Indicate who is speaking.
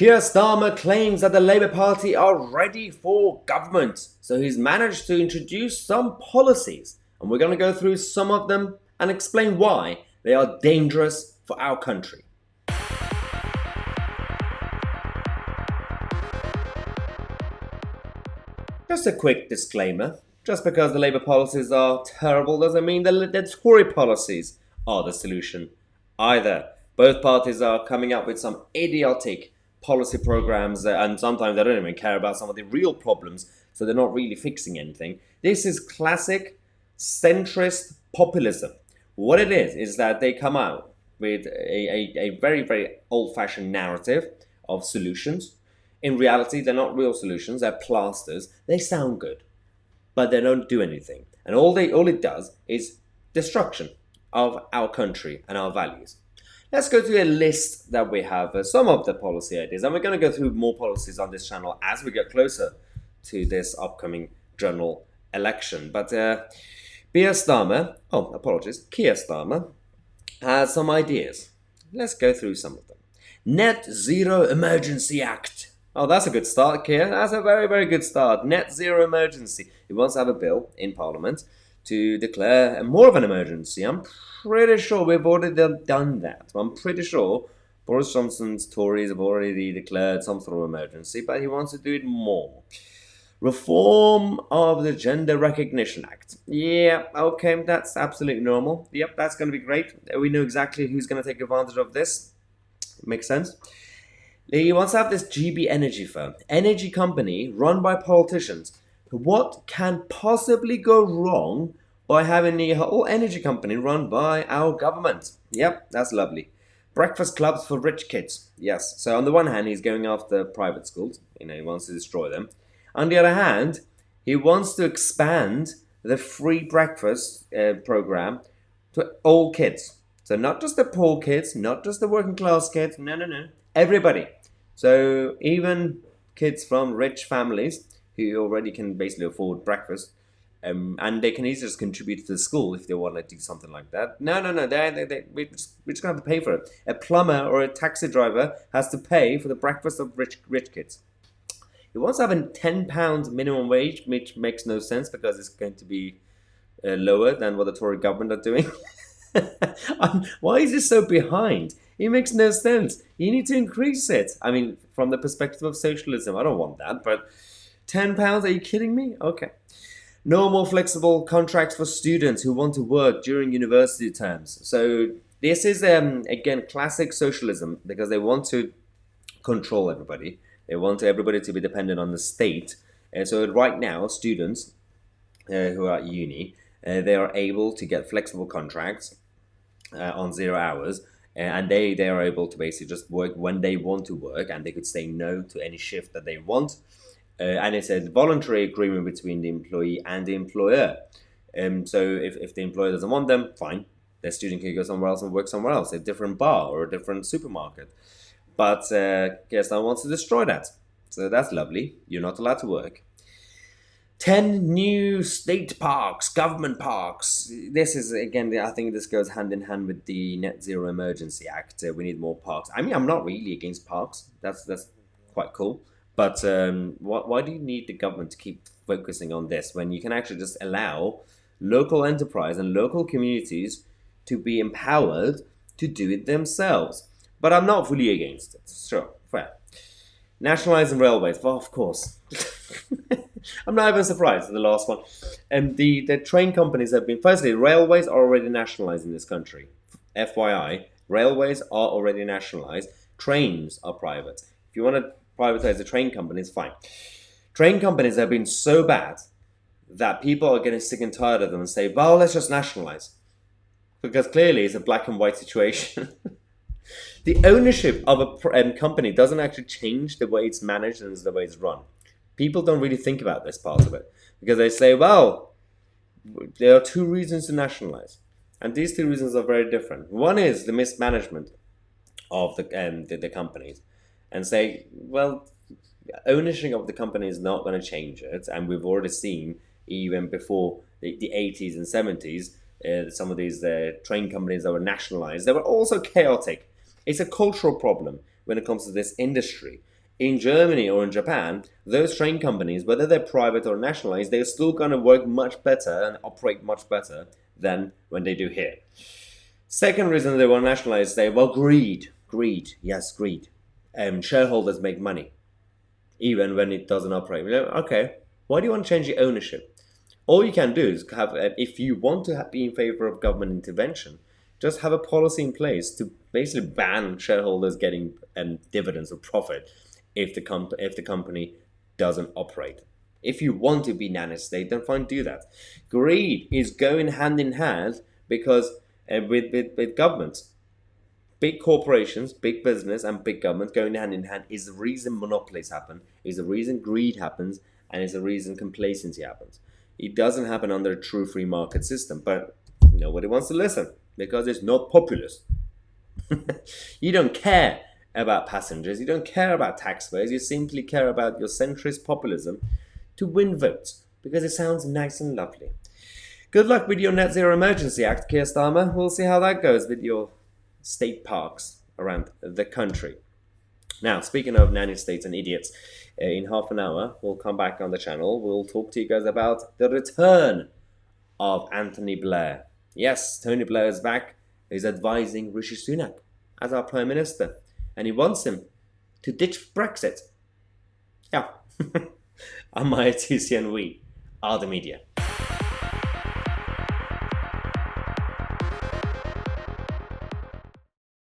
Speaker 1: Keir Starmer claims that the Labour Party are ready for government, so he's managed to introduce some policies, and we're going to go through some of them and explain why they are dangerous for our country. Just a quick disclaimer, just because the Labour policies are terrible doesn't mean the Tory policies are the solution either. Both parties are coming up with some idiotic policy programs, and sometimes they don't even care about some of the real problems, so they're not really fixing anything. This is classic centrist populism. What it is that they come out with a very, very old-fashioned narrative of solutions. In reality, they're not real solutions, they're plasters. They sound good, but they don't do anything. And all it does is destruction of our country and our values. Let's go through a list that we have, some of the policy ideas, and we're going to go through more policies on this channel as we get closer to this upcoming general election. But Keir Starmer has some ideas. Let's go through some of them. Net Zero Emergency Act. Oh, that's a good start, Keir. That's a very, very good start. Net Zero Emergency. He wants to have a bill in Parliament to declare more of an emergency. I'm pretty sure we've already done that. I'm pretty sure Boris Johnson's Tories have already declared some sort of emergency, but he wants to do it more. Reform of the Gender Recognition Act. Yeah, okay, that's absolutely normal. Yep, that's going to be great. We know exactly who's going to take advantage of this. Makes sense. He wants to have this GB energy firm, energy company run by politicians. What can possibly go wrong by having the whole energy company run by our government? Yep, that's lovely. Breakfast clubs for rich kids. Yes, so on the one hand, he's going after private schools. He wants to destroy them. On the other hand, he wants to expand the free breakfast program to all kids. So not just the poor kids, not just the working class kids, no. Everybody. So even kids from rich families who already can basically afford breakfast, and they can easily just contribute to the school if they want to do something like that. No, we're just going to have to pay for it. A plumber or a taxi driver has to pay for the breakfast of rich kids. He wants to have a £10 minimum wage, which makes no sense because it's going to be lower than what the Tory government are doing. Why is this so behind? It makes no sense. You need to increase it. I mean, from the perspective of socialism, I don't want that, but £10, are you kidding me? Okay. No more flexible contracts for students who want to work during university terms. So this is, again, classic socialism because they want to control everybody. They want everybody to be dependent on the state. And so right now, students who are at uni, they are able to get flexible contracts on 0 hours. And they are able to basically just work when they want to work, and they could say no to any shift that they want. And it's a voluntary agreement between the employee and the employer. So if the employer doesn't want them, fine. The student can go somewhere else and work somewhere else, a different bar or a different supermarket. But Keir Starmer wants to destroy that. So that's lovely. You're not allowed to work. 10 new state parks, government parks. This is, again, I think this goes hand in hand with the Net Zero Emergency Act. We need more parks. I mean, I'm not really against parks. That's quite cool. But why do you need the government to keep focusing on this when you can actually just allow local enterprise and local communities to be empowered to do it themselves? But I'm not fully against it. Sure, fair. Nationalizing railways. Well, of course. I'm not even surprised at the last one. The train companies have been... Firstly, railways are already nationalized in this country. FYI, railways are already nationalized. Trains are private. If you want to privatize the train companies, fine. Train companies have been so bad that people are getting sick and tired of them and say, well, let's just nationalize. Because clearly it's a black and white situation. The ownership of a company doesn't actually change the way it's managed and the way it's run. People don't really think about this part of it because they say, well, there are two reasons to nationalize. And these two reasons are very different. One is the mismanagement of the companies and say, well, ownership of the company is not going to change it. And we've already seen even before the 80s and 70s, some of these train companies that were nationalized, they were also chaotic. It's a cultural problem when it comes to this industry. In Germany or in Japan, those train companies, whether they're private or nationalized, they're still going to work much better and operate much better than when they do here. Second reason they want to nationalize, say, well, greed. Greed. Yes, greed. Shareholders make money, even when it doesn't operate. Okay, why do you want to change the ownership? All you can do is have, if you want to be in favor of government intervention, just have a policy in place to basically ban shareholders getting dividends or profit if the company doesn't operate. If you want to be nanny state, then fine, do that. Greed is going hand in hand because with governments, big corporations, big business, and big government going hand in hand is the reason monopolies happen, is the reason greed happens, and is the reason complacency happens. It doesn't happen under a true free market system, but nobody wants to listen because it's not populist. You don't care about passengers, you don't care about taxpayers, you simply care about your centrist populism to win votes because it sounds nice and lovely. Good luck with your Net Zero Emergency Act, Keir Starmer. We'll see how that goes with your state parks around the country. Now, speaking of nanny states and idiots, in half an hour, we'll come back on the channel. We'll talk to you guys about the return of Anthony Blair. Yes, Tony Blair is back. He's advising Rishi Sunak as our Prime Minister. And he wants him to ditch Brexit. Yeah. I'm Tousi and we are the media.